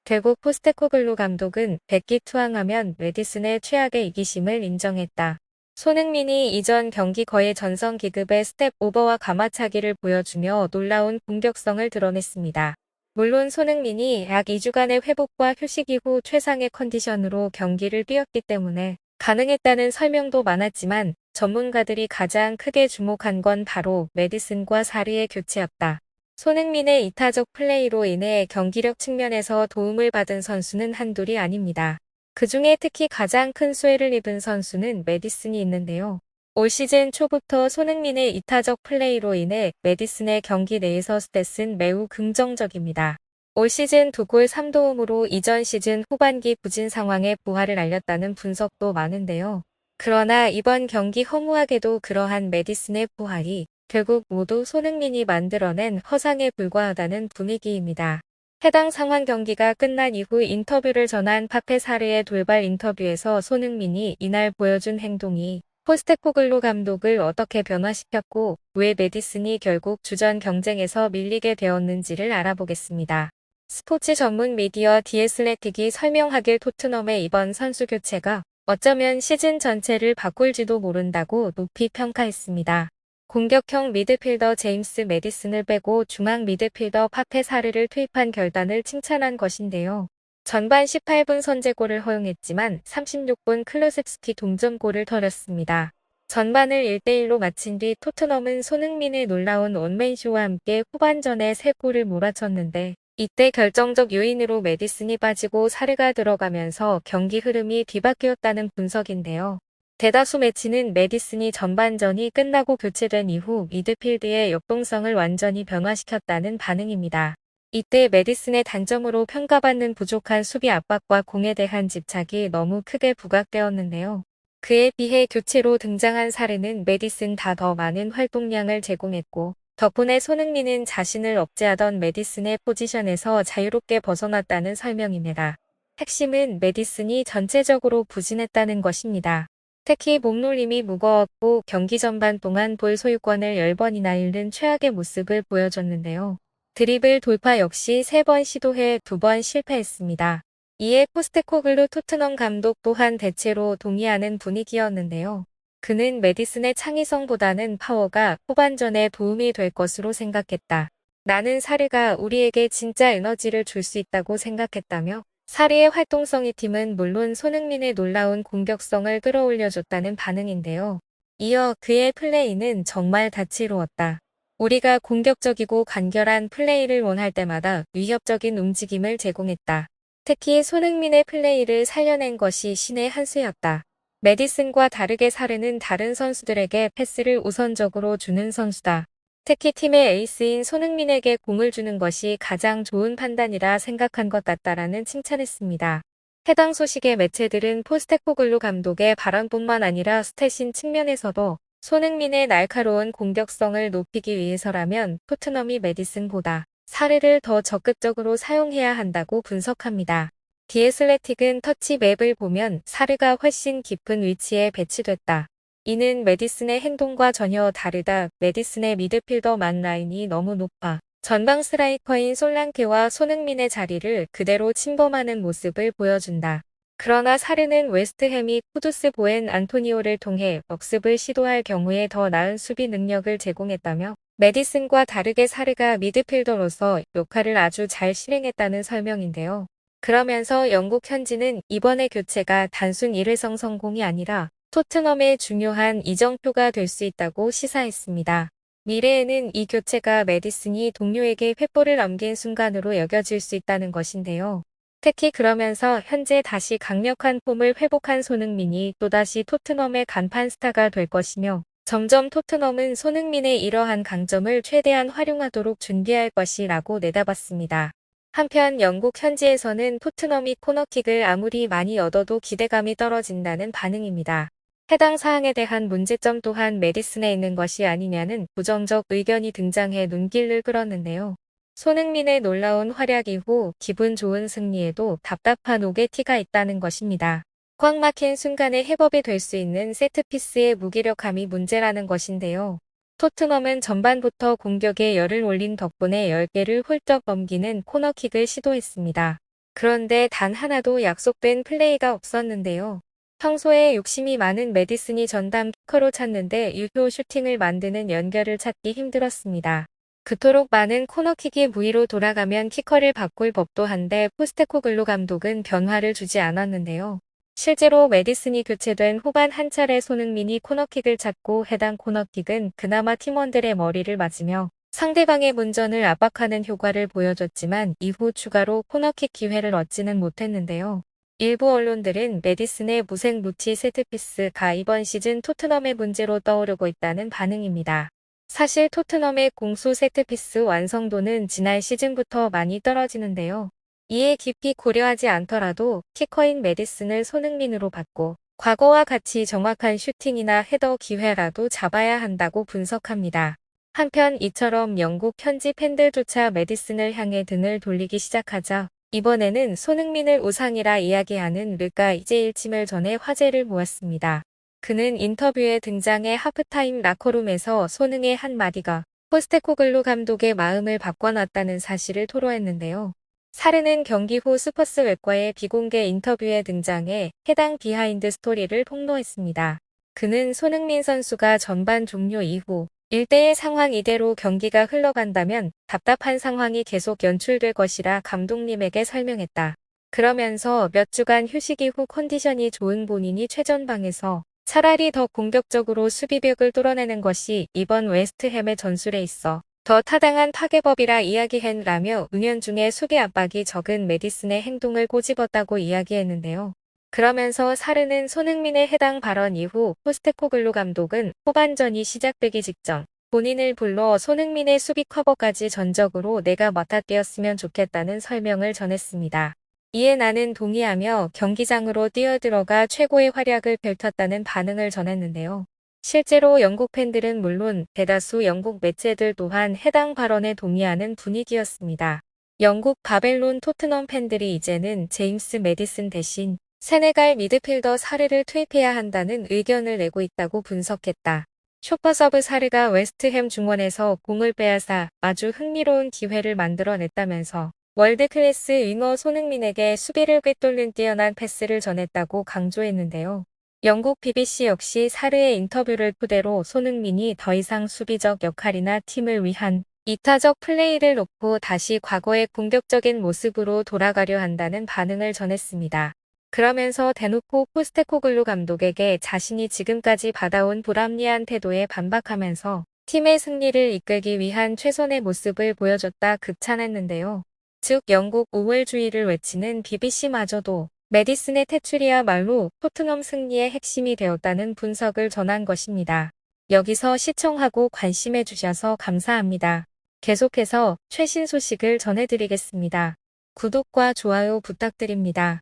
결국 포스테코글루 감독은 백기 투항하면 메디슨의 최악의 이기심을 인정했다. 손흥민이 이전 경기 거의 전성 기급의 스텝 오버와 가마차기를 보여주며 놀라운 공격성을 드러냈습니다. 물론 손흥민이 약 2주간의 회복과 휴식 이후 최상의 컨디션으로 경기를 뛰었기 때문에 가능했다는 설명도 많았지만 전문가들이 가장 크게 주목한 건 바로 메디슨과 사리의 교체였다. 손흥민의 이타적 플레이로 인해 경기력 측면에서 도움을 받은 선수는 한둘이 아닙니다. 그중에 특히 가장 큰 수혜를 입은 선수는 메디슨이 있는데요. 올 시즌 초부터 손흥민의 이타적 플레이로 인해 메디슨의 경기 내에서 스탯은 매우 긍정적입니다. 올 시즌 2골 3도움으로 이전 시즌 후반기 부진 상황에 부활을 알렸다는 분석도 많은데요. 그러나 이번 경기 허무하게도 그러한 메디슨의 부활이 결국 모두 손흥민이 만들어낸 허상에 불과하다는 분위기입니다. 해당 상황 경기가 끝난 이후 인터뷰를 전한 파페 사르의 돌발 인터뷰에서 손흥민이 이날 보여준 행동이 포스테코글루 감독을 어떻게 변화시켰고 왜 메디슨이 결국 주전 경쟁에서 밀리게 되었는지를 알아보겠습니다. 스포츠 전문 미디어 디애슬레틱이 설명하길 토트넘의 이번 선수 교체가 어쩌면 시즌 전체를 바꿀지도 모른다고 높이 평가했습니다. 공격형 미드필더 제임스 메디슨을 빼고 중앙 미드필더 파페 사르를 투입한 결단을 칭찬한 것인데요. 전반 18분 선제골을 허용했지만 36분 클루셉스키 동점골을 터렸습니다. 전반을 1대1로 마친 뒤 토트넘은 손흥민의 놀라운 원맨쇼와 함께 후반전에 3골을 몰아쳤는데 이때 결정적 요인으로 메디슨이 빠지고 사르가 들어가면서 경기 흐름이 뒤바뀌었다는 분석인데요. 대다수 매치는 메디슨이 전반전이 끝나고 교체된 이후 미드필드의 역동성을 완전히 변화시켰다는 반응입니다. 이때 메디슨의 단점으로 평가받는 부족한 수비 압박과 공에 대한 집착이 너무 크게 부각되었는데요. 그에 비해 교체로 등장한 사르는 메디슨보다 더 많은 활동량을 제공했고 덕분에 손흥민은 자신을 억제하던 메디슨의 포지션에서 자유롭게 벗어났다는 설명입니다. 핵심은 메디슨이 전체적으로 부진했다는 것입니다. 특히 몸놀림이 무거웠고 경기 전반 동안 볼 소유권을 10번이나 잃는 최악의 모습을 보여줬는데요. 드리블 돌파 역시 3번 시도해 2번 실패했습니다. 이에 포스테코글루 토트넘 감독 또한 대체로 동의하는 분위기였는데요. 그는 메디슨의 창의성보다는 파워가 후반전에 도움이 될 것으로 생각했다. 나는 사르가 우리에게 진짜 에너지를 줄 수 있다고 생각했다며 사르의 활동성이 팀은 물론 손흥민의 놀라운 공격성을 끌어올려줬다는 반응인데요. 이어 그의 플레이는 정말 다채로웠다. 우리가 공격적이고 간결한 플레이를 원할 때마다 위협적인 움직임을 제공했다. 특히 손흥민의 플레이를 살려낸 것이 신의 한 수였다. 메디슨과 다르게 사르는 다른 선수들에게 패스를 우선적으로 주는 선수다. 특히 팀의 에이스인 손흥민에게 공을 주는 것이 가장 좋은 판단이라 생각한 것 같다라는 칭찬했습니다. 해당 소식의 매체들은 포스테코글루 감독의 발언뿐만 아니라 스탯인 측면에서도 손흥민의 날카로운 공격성을 높이기 위해서라면 토트넘이 메디슨보다 사르를 더 적극적으로 사용해야 한다고 분석합니다. 디애슬레틱은 터치 맵을 보면 사르가 훨씬 깊은 위치에 배치됐다. 이는 메디슨의 행동과 전혀 다르다. 메디슨의 미드필더 만 라인이 너무 높아 전방 스트라이커인 솔랑케와 손흥민의 자리를 그대로 침범하는 모습을 보여준다. 그러나 사르는 웨스트햄이 쿠두스 보엔 안토니오를 통해 역습을 시도할 경우에 더 나은 수비 능력을 제공했다며 메디슨과 다르게 사르가 미드필더로서 역할을 아주 잘 실행했다는 설명인데요. 그러면서 영국 현지는 이번의 교체가 단순 일회성 성공이 아니라 토트넘의 중요한 이정표가 될 수 있다고 시사했습니다. 미래에는 이 교체가 메디슨이 동료에게 횃불을 넘긴 순간으로 여겨질 수 있다는 것인데요. 특히 그러면서 현재 다시 강력한 폼을 회복한 손흥민이 또다시 토트넘의 간판 스타가 될 것이며 점점 토트넘은 손흥민의 이러한 강점을 최대한 활용하도록 준비할 것이라고 내다봤습니다. 한편 영국 현지에서는 토트넘이 코너킥을 아무리 많이 얻어도 기대감이 떨어진다는 반응입니다. 해당 사항에 대한 문제점 또한 메디슨에 있는 것이 아니냐는 부정적 의견이 등장해 눈길을 끌었는데요. 손흥민의 놀라운 활약 이후 기분 좋은 승리에도 답답한 옥의 티가 있다는 것입니다. 꽉 막힌 순간에 해법이 될 수 있는 세트피스의 무기력함이 문제라는 것인데요. 토트넘은 전반부터 공격에 열을 올린 덕분에 10개를 훌쩍 넘기는 코너킥을 시도했습니다. 그런데 단 하나도 약속된 플레이가 없었는데요. 평소에 욕심이 많은 메디슨이 전담 키커로 찾는데 유효 슈팅을 만드는 연결을 찾기 힘들었습니다. 그토록 많은 코너킥이 무위로 돌아가면 키커를 바꿀 법도 한데 포스테코글루 감독은 변화를 주지 않았는데요. 실제로 메디슨이 교체된 후반 한 차례 손흥민이 코너킥을 찾고 해당 코너킥은 그나마 팀원들의 머리를 맞으며 상대방의 문전을 압박하는 효과를 보여줬지만 이후 추가로 코너킥 기회를 얻지는 못했는데요. 일부 언론들은 메디슨의 무색 무치 세트피스가 이번 시즌 토트넘의 문제로 떠오르고 있다는 반응입니다. 사실 토트넘의 공수 세트피스 완성도는 지난 시즌부터 많이 떨어지는데요. 이에 깊이 고려하지 않더라도 키커인 메디슨을 손흥민으로 바꿔 과거와 같이 정확한 슈팅이나 헤더 기회라도 잡아야 한다고 분석합니다. 한편 이처럼 영국 현지 팬들조차 메디슨을 향해 등을 돌리기 시작하자 이번에는 손흥민을 우상이라 이야기하는 르카 이제일침을 전해 화제를 모았습니다. 그는 인터뷰에 등장해 하프타임 라커룸에서 손흥의 한마디가 포스테코글루 감독의 마음을 바꿔놨다는 사실을 토로했는데요. 사르는 경기 후 스퍼스 웹과의 비공개 인터뷰에 등장해 해당 비하인드 스토리를 폭로했습니다. 그는 손흥민 선수가 전반 종료 이후 1대1 상황 이대로 경기가 흘러간다면 답답한 상황이 계속 연출될 것이라 감독님에게 설명했다. 그러면서 몇 주간 휴식 이후 컨디션이 좋은 본인이 최전방에서 차라리 더 공격적으로 수비벽을 뚫어내는 것이 이번 웨스트햄의 전술에 있어 더 타당한 타개법이라 이야기했라며 은연중에 수비 압박이 적은 메디슨의 행동을 꼬집었다고 이야기했는데요. 그러면서 사르는 손흥민의 해당 발언 이후 포스테코글루 감독은 후반전이 시작되기 직전 본인을 불러 손흥민의 수비 커버까지 전적으로 내가 맡아뛰었으면 좋겠다는 설명을 전했습니다. 이에 나는 동의하며 경기장으로 뛰어들어가 최고의 활약을 펼쳤다는 반응을 전했는데요. 실제로 영국 팬들은 물론 대다수 영국 매체들 또한 해당 발언에 동의하는 분위기였습니다. 영국 바벨론 토트넘 팬들이 이제는 제임스 메디슨 대신 세네갈 미드필더 사르를 투입해야 한다는 의견을 내고 있다고 분석했다. 슈퍼서브 사르가 웨스트햄 중원에서 공을 빼앗아 아주 흥미로운 기회를 만들어냈다면서 월드클래스 윙어 손흥민에게 수비를 꿰뚫는 뛰어난 패스를 전했다고 강조했는데요. 영국 BBC 역시 사르의 인터뷰를 토대로 손흥민이 더 이상 수비적 역할이나 팀을 위한 이타적 플레이를 놓고 다시 과거의 공격적인 모습으로 돌아가려 한다는 반응을 전했습니다. 그러면서 대놓고 포스테코글루 감독에게 자신이 지금까지 받아온 불합리한 태도에 반박하면서 팀의 승리를 이끌기 위한 최선의 모습을 보여줬다 극찬했는데요. 즉 영국 우월주의를 외치는 BBC마저도 메디슨의 퇴출이야말로 토트넘 승리의 핵심이 되었다는 분석을 전한 것입니다. 여기서 시청하고 관심해주셔서 감사합니다. 계속해서 최신 소식을 전해드리겠습니다. 구독과 좋아요 부탁드립니다.